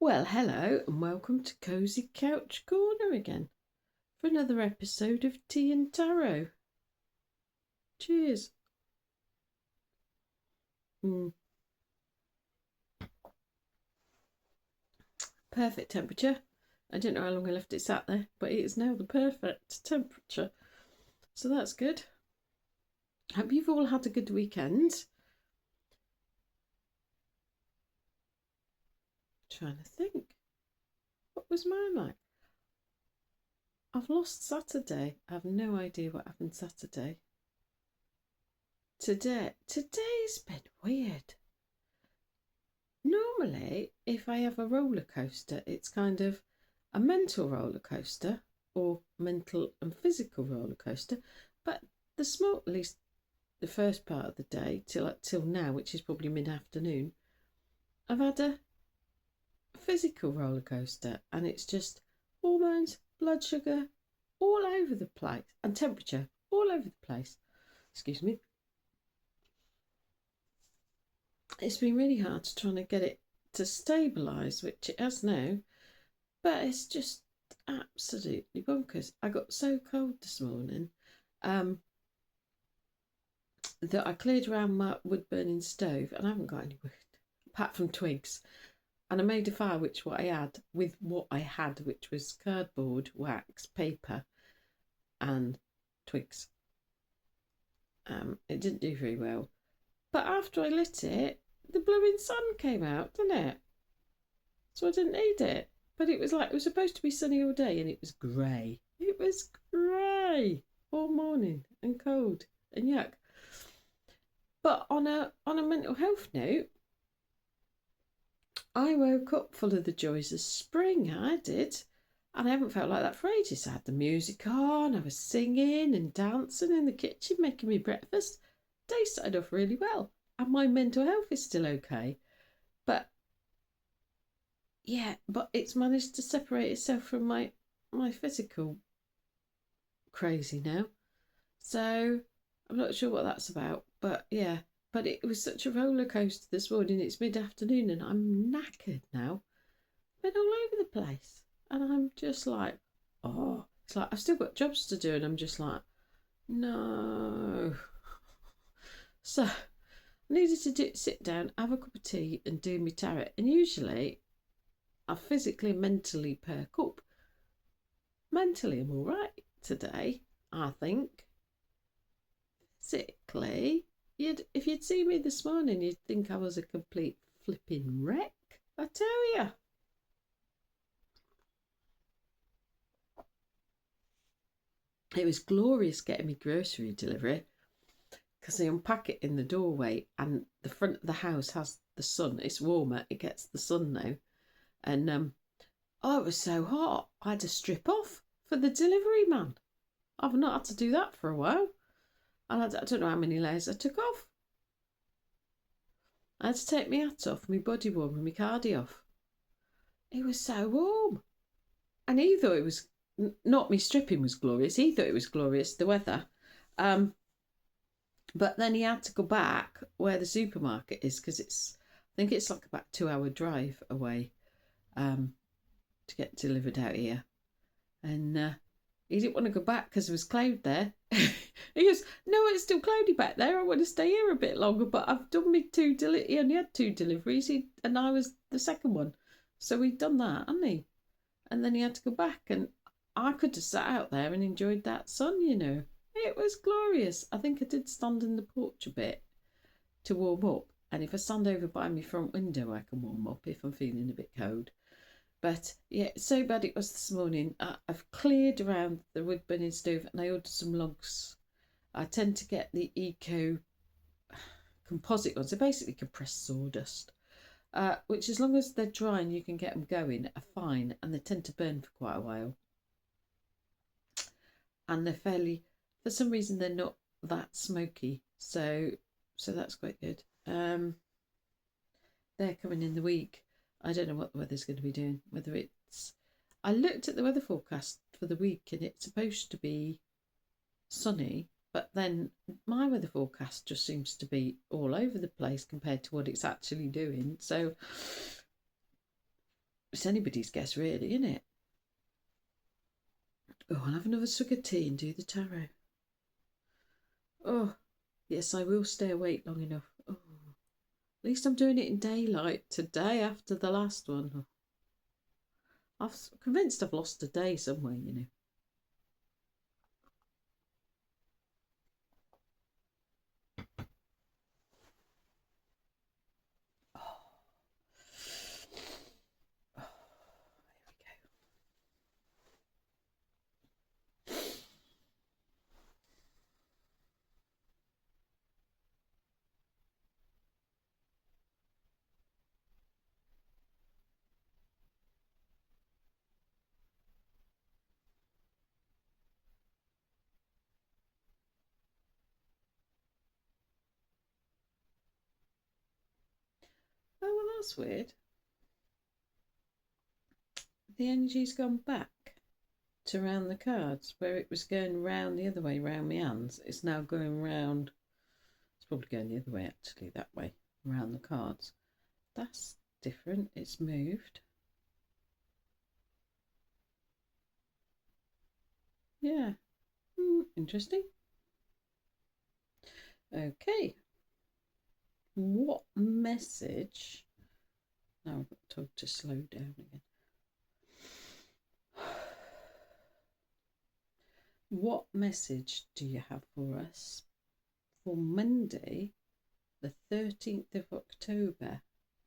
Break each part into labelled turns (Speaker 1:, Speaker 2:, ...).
Speaker 1: Well, hello and welcome to Cozy Couch Corner again for another episode of Tea and Tarot. Cheers. Perfect temperature. I don't know how long I left it sat there, but it is now the perfect temperature. So that's good. Hope you've all had a good weekend. Trying to think. What was mine like? I've lost Saturday. I have no idea what happened Saturday. Today's been weird. Normally, if I have a roller coaster, it's kind of a mental roller coaster or mental and physical roller coaster. But at least the first part of the day till now, which is probably mid-afternoon, I've had a physical roller coaster, and it's just hormones, blood sugar, all over the place, and temperature all over the place. Excuse me. It's been really hard to try to get it to stabilise, which it has now, but it's just absolutely bonkers. I got so cold this morning that I cleared around my wood burning stove, and I haven't got any wood apart from twigs. And I made a fire with what I had, which was cardboard, wax, paper, and twigs. It didn't do very well, but after I lit it, the blooming sun came out, didn't it? So I didn't need it. But it was supposed to be sunny all day, and it was grey. It was grey all morning and cold and yuck. But on a mental health note, I woke up full of the joys of spring. I did. And I haven't felt like that for ages. I had the music on, I was singing and dancing in the kitchen, making me breakfast. Day started off really well. And my mental health is still okay. But it's managed to separate itself from my physical crazy now. So I'm not sure what that's about. But yeah, but it was such a roller coaster this morning. It's mid-afternoon and I'm knackered now. Been all over the place. And I'm just like, oh, it's like I've still got jobs to do, and I'm just like, no. So I needed to sit down, have a cup of tea and do my tarot. And usually I physically and mentally perk up. Mentally I'm all right today, I think. Physically, if you'd seen me this morning, you'd think I was a complete flipping wreck, I tell you. It was glorious getting me grocery delivery, because they unpack it in the doorway, and the front of the house has the sun. It's warmer, it gets the sun now. And it was so hot, I had to strip off for the delivery man. I've not had to do that for a while. And I don't know how many layers I took off. I had to take my hat off, my body warmer, and my cardi off. It was so warm. And he thought it was, not me stripping was glorious, he thought it was glorious, the weather. But then he had to go back where the supermarket is, because I think it's like about 2-hour drive away to get delivered out here. And he didn't want to go back because there was cloud there. He goes, no, it's still cloudy back there. I want to stay here a bit longer, but I've done me he only had 2 deliveries, and I was the second one. So he'd done that, hadn't he? And then he had to go back, and I could have sat out there and enjoyed that sun, you know. It was glorious. I think I did stand in the porch a bit to warm up. And if I stand over by my front window, I can warm up if I'm feeling a bit cold. But yeah, so bad it was this morning. I've cleared around the wood burning stove, and I ordered some logs. I tend to get the eco composite ones. They're basically compressed sawdust, which, as long as they're dry and you can get them going, are fine. And they tend to burn for quite a while. And they're for some reason, they're not that smoky. So that's quite good. They're coming in the week. I don't know what the weather's going to be doing. I looked at the weather forecast for the week, and it's supposed to be sunny, but then my weather forecast just seems to be all over the place compared to what it's actually doing. So It's anybody's guess, really, isn't it? Oh, I'll have another sugar tea and do the tarot. Oh, yes, I will stay awake long enough. Oh, at least I'm doing it in daylight today after the last one. I'm convinced I've lost a day somewhere, you know. Oh, here we go. Oh, well, that's weird. The energy's gone back to round the cards where it was going round the other way, round my hands. It's now going round. It's probably going the other way, actually, that way, around the cards. That's different. It's moved. Yeah. Interesting. Okay. What message? Now I've got told to slow down again. What message do you have for us for Monday, the 13th of October,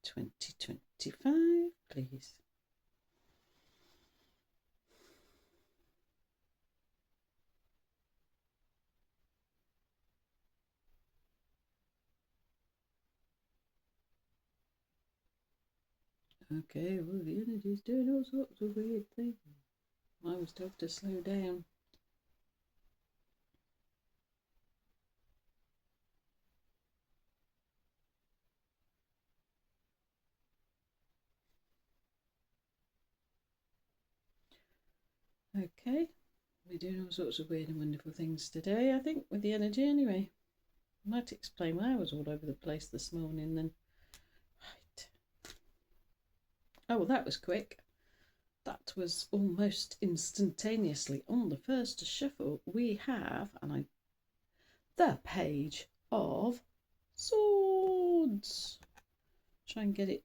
Speaker 1: 2025, please? Okay, well, the energy's doing all sorts of weird things. I was told to slow down. Okay, we're doing all sorts of weird and wonderful things today, I think, with the energy anyway. I might explain why I was all over the place this morning then. Right. Oh, well, that was quick. That was almost instantaneously. On the first shuffle, we have the Page of Swords. Try and get it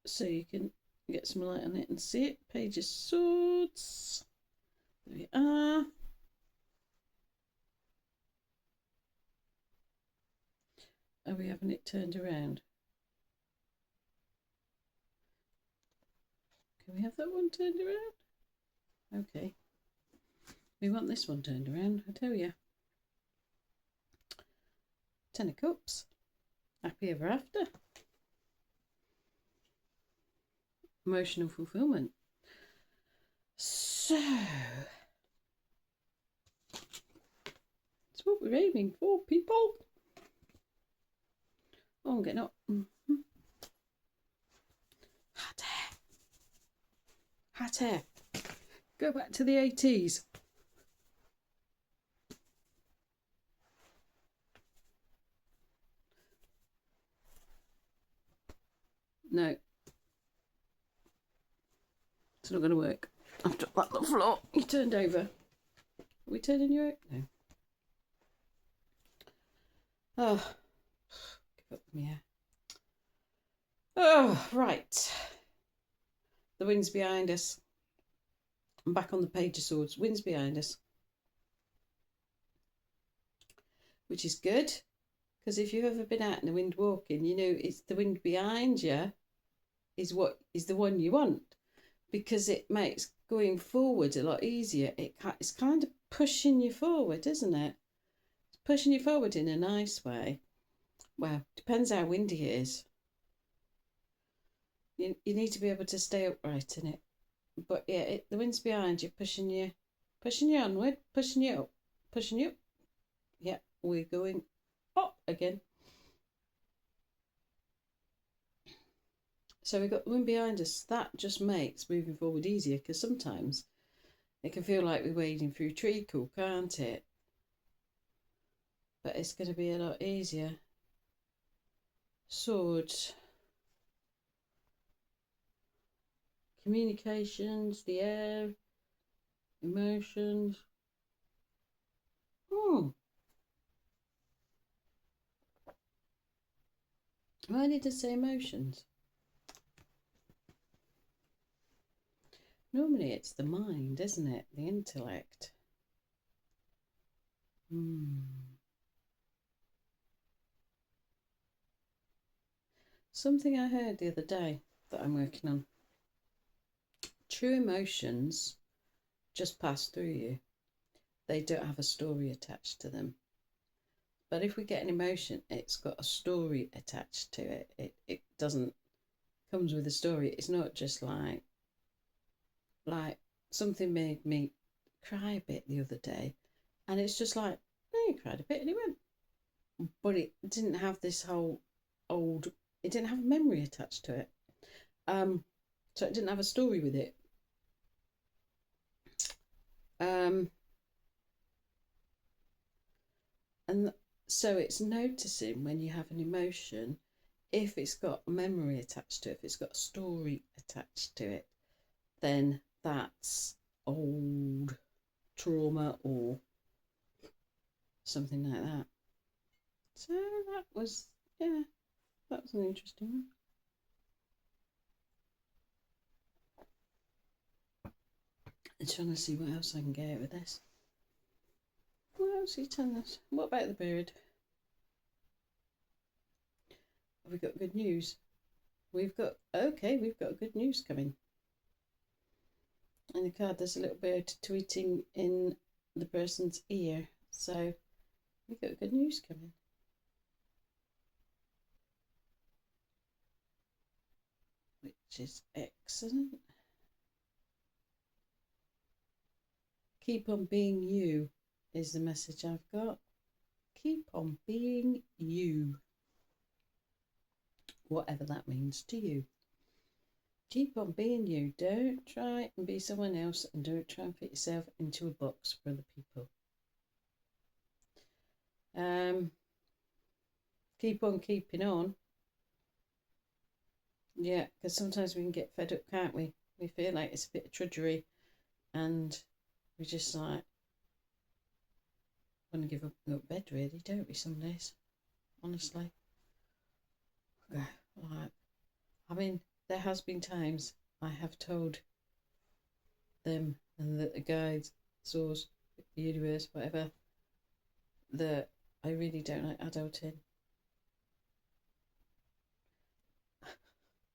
Speaker 1: so you can get some light on it and see it. Page of Swords. There we are. Are we having it turned around? Can we have that one turned around? Okay. We want this one turned around, I tell you. 10 of Cups. Happy ever after. Emotional fulfillment. So, that's what we're aiming for, people. Oh, I'm getting up. Hot air. Hot air. Go back to the 80s. No. It's not going to work. I've dropped that on the floor. You turned over. Are we turning you out? No. Oh. Give up me hair. Oh, right. The wind's behind us. I'm back on the Page of Swords. Wind's behind us. Which is good. Because if you've ever been out in the wind walking, you know it's the wind behind you is what is the one you want. Because it makes going forward a lot easier. It's kind of pushing you forward, isn't it? It's pushing you forward in a nice way. Well, depends how windy it is. You need to be able to stay upright in it. But yeah, the wind's behind you, pushing you onward, pushing you up, pushing you up. Yeah, we're going up again. So we've got the wind behind us. That just makes moving forward easier because sometimes it can feel like we're wading through treacle, can't it? But it's going to be a lot easier. Sword. communications, the air, emotions. Why did it say emotions? Normally it's the mind, isn't it? The intellect. Something I heard the other day that I'm working on. True emotions just pass through you. They don't have a story attached to them. But if we get an emotion, it's got a story attached to it. It doesn't comes with a story. It's not just like something made me cry a bit the other day, and it's just like, no, you cried a bit and it went. But it didn't have this whole old. It didn't have a memory attached to it. So it didn't have a story with it. And so it's noticing when you have an emotion, if it's got a memory attached to it, if it's got a story attached to it, then that's old trauma or something like that. So that was an interesting one. I'm trying to see what else I can get out with this. What else are you telling us? What about the bird? Have we got good news? We've got good news coming. In the card, there's a little bird tweeting in the person's ear. So we've got good news coming. Which is excellent. Keep on being you is the message I've got. Keep on being you. Whatever that means to you. Keep on being you. Don't try and be someone else, and don't try and fit yourself into a box for other people. Keep on keeping on. Yeah, because sometimes we can get fed up, can't we? We feel like it's a bit of trudgery, and we just like want to give up and go to bed, really, don't we, some days? Honestly. I mean, there has been times I have told them and the guides, source, the universe, whatever, that I really don't like adulting.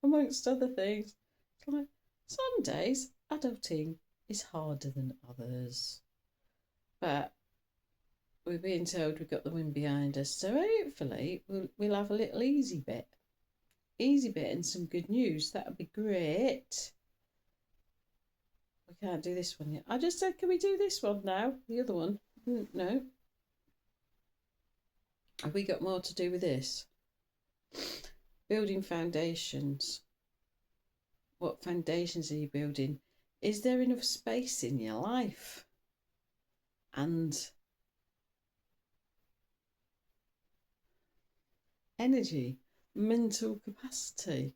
Speaker 1: Amongst other things. It's like, some days adulting is harder than others. But we're being told we've got the wind behind us, so hopefully we'll have a little easy bit and some good news. That would be great. We can't do this one yet. I just said, can we do this one now? The other one? No. Have we got more to do with this? Building foundations. What foundations are you building? Is there enough space in your life? And energy, mental capacity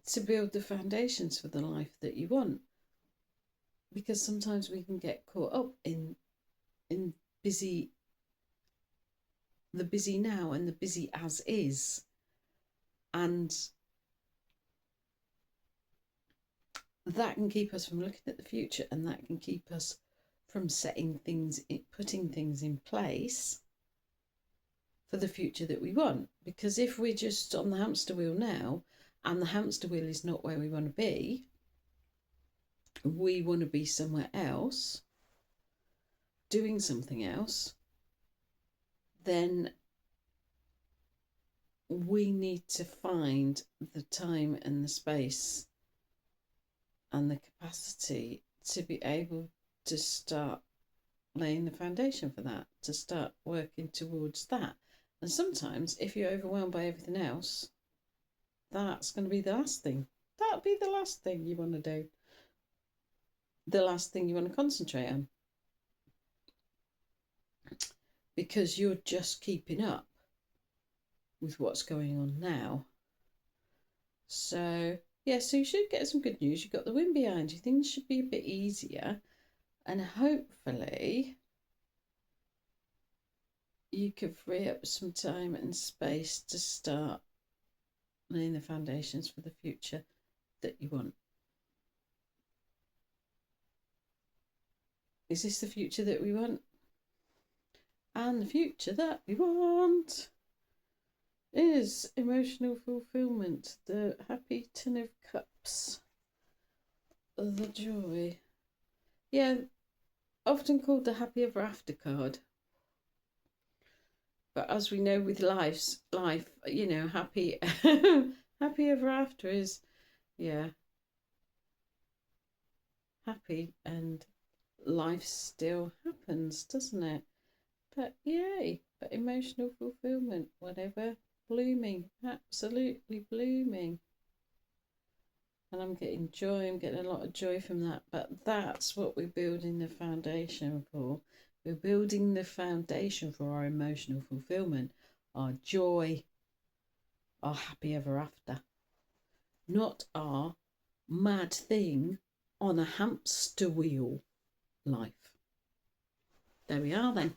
Speaker 1: to build the foundations for the life that you want? Because sometimes we can get caught up in the busy now and the busy as is, and that can keep us from looking at the future, and that can keep us from putting things in place for the future that we want. Because if we're just on the hamster wheel now, and the hamster wheel is not where we want to be, we want to be somewhere else, doing something else, then we need to find the time and the space and the capacity to be able to start laying the foundation for that, to start working towards that. And sometimes if you're overwhelmed by everything else, that's going to be the last thing. That'll be the last thing you want to do. The last thing you want to concentrate on. Because you're just keeping up with what's going on now. So, yeah, so you should get some good news. You've got the wind behind you. Things should be a bit easier. And hopefully you can free up some time and space to start laying the foundations for the future that you want. Is this the future that we want? And the future that we want is emotional fulfillment, the happy Ten of Cups, the joy. Yeah, often called the happy ever after card. But as we know with life, happy happy ever after is, yeah, happy, and life still happens, doesn't it? But yay, but emotional fulfillment, whatever, blooming, absolutely blooming. And I'm getting joy, I'm getting a lot of joy from that. But that's what we're building the foundation for. We're building the foundation for our emotional fulfillment, our joy, our happy ever after. Not our mad thing on a hamster wheel life. There we are then.